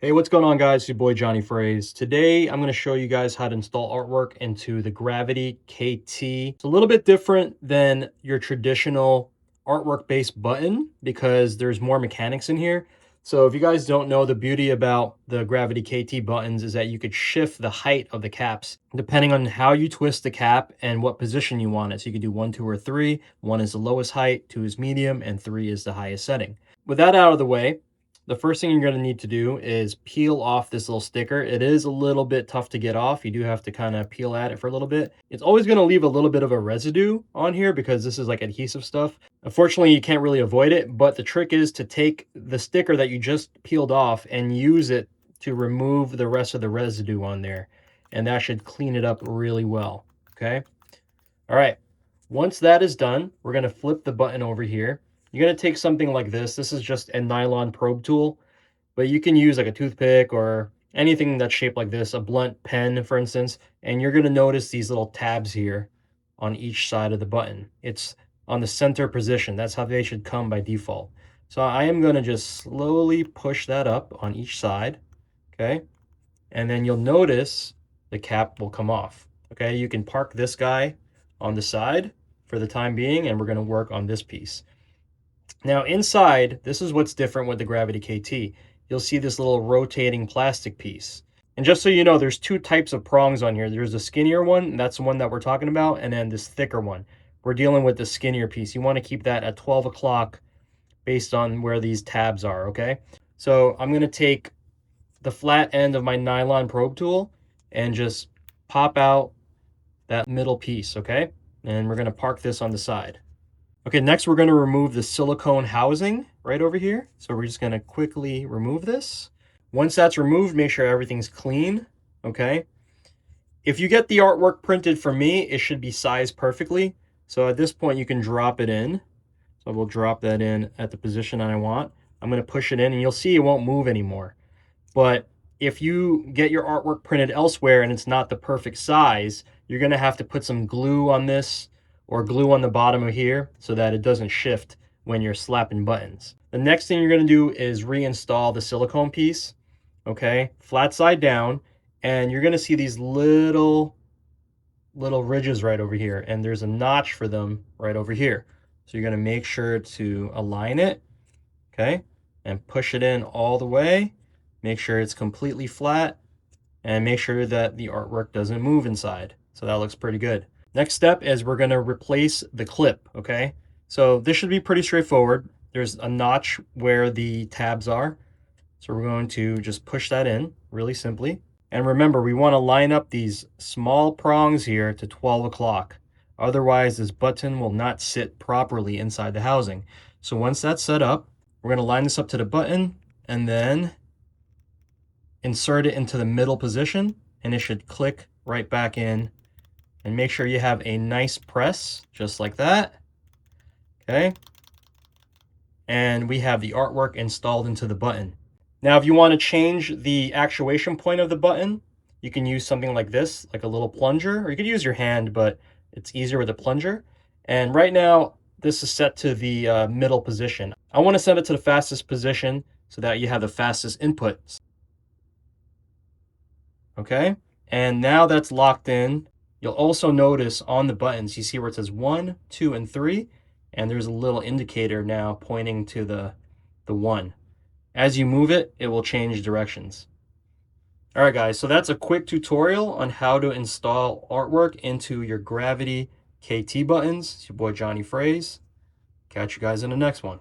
Hey, what's going on, guys? It's your boy jonyfraze. Today, I'm going to show you guys how to install artwork into the Gravity KT. It's a little bit different than your traditional artwork-based button because there's more mechanics in here. So if you guys don't know, the beauty about the Gravity KT buttons is that you could shift the height of the caps depending on how you twist the cap and what position you want it. So you can do 1, 2, or 3. 1 is the lowest height, 2 is medium, and 3 is the highest setting. With that out of the way, the first thing you're going to need to do is peel off this little sticker. It is a little bit tough to get off. You do have to kind of peel at it for a little bit. It's always going to leave a little bit of a residue on here because this is like adhesive stuff. Unfortunately, you can't really avoid it, but the trick is to take the sticker that you just peeled off and use it to remove the rest of the residue on there. And that should clean it up really well, okay? All right, once that is done, we're going to flip the button over here. You're going to take something like this. This is just a nylon probe tool, but you can use like a toothpick or anything that's shaped like this, a blunt pen, for instance, and you're going to notice these little tabs here on each side of the button. It's on the center position. That's how they should come by default. So I am going to just slowly push that up on each side, okay? And then you'll notice the cap will come off, okay? You can park this guy on the side for the time being, and we're going to work on this piece. Now inside, this is what's different with the Gravity KT. You'll see this little rotating plastic piece. And just so you know, there's two types of prongs on here. There's a skinnier one, that's the one that we're talking about, and then this thicker one. We're dealing with the skinnier piece. You want to keep that at 12 o'clock based on where these tabs are, okay? So I'm going to take the flat end of my nylon probe tool and just pop out that middle piece, okay? And we're going to park this on the side. Okay, next we're going to remove the silicone housing right over here. So we're just going to quickly remove this. Once that's removed, make sure everything's clean, okay? If you get the artwork printed from me, it should be sized perfectly. So at this point, you can drop it in. So we'll drop that in at the position I want. I'm going to push it in and you'll see it won't move anymore. But if you get your artwork printed elsewhere and it's not the perfect size, you're going to have to put some glue on this or glue on the bottom of here so that it doesn't shift when you're slapping buttons. The next thing you're going to do is reinstall the silicone piece, okay, flat side down, and you're going to see these little ridges right over here, and there's a notch for them right over here. So you're going to make sure to align it, okay, and push it in all the way. Make sure it's completely flat, and make sure that the artwork doesn't move inside. So that looks pretty good. Next step is we're going to replace the clip, okay? So this should be pretty straightforward. There's a notch where the tabs are. So we're going to just push that in really simply. And remember, we want to line up these small prongs here to 12 o'clock. Otherwise, this button will not sit properly inside the housing. So once that's set up, we're going to line this up to the button and then insert it into the middle position, and it should click right back in. And make sure you have a nice press, just like that, okay? And we have the artwork installed into the button. Now, if you want to change the actuation point of the button, you can use something like this, like a little plunger, or you could use your hand, but it's easier with a plunger. And right now, this is set to the middle position. I want to set it to the fastest position so that you have the fastest input. Okay? And now that's locked in. You'll also notice on the buttons, you see where it says 1, 2, and 3, and there's a little indicator now pointing to the 1. As you move it, it will change directions. All right, guys, so that's a quick tutorial on how to install artwork into your Gravity KT buttons. It's your boy jonyfraze. Catch you guys in the next one.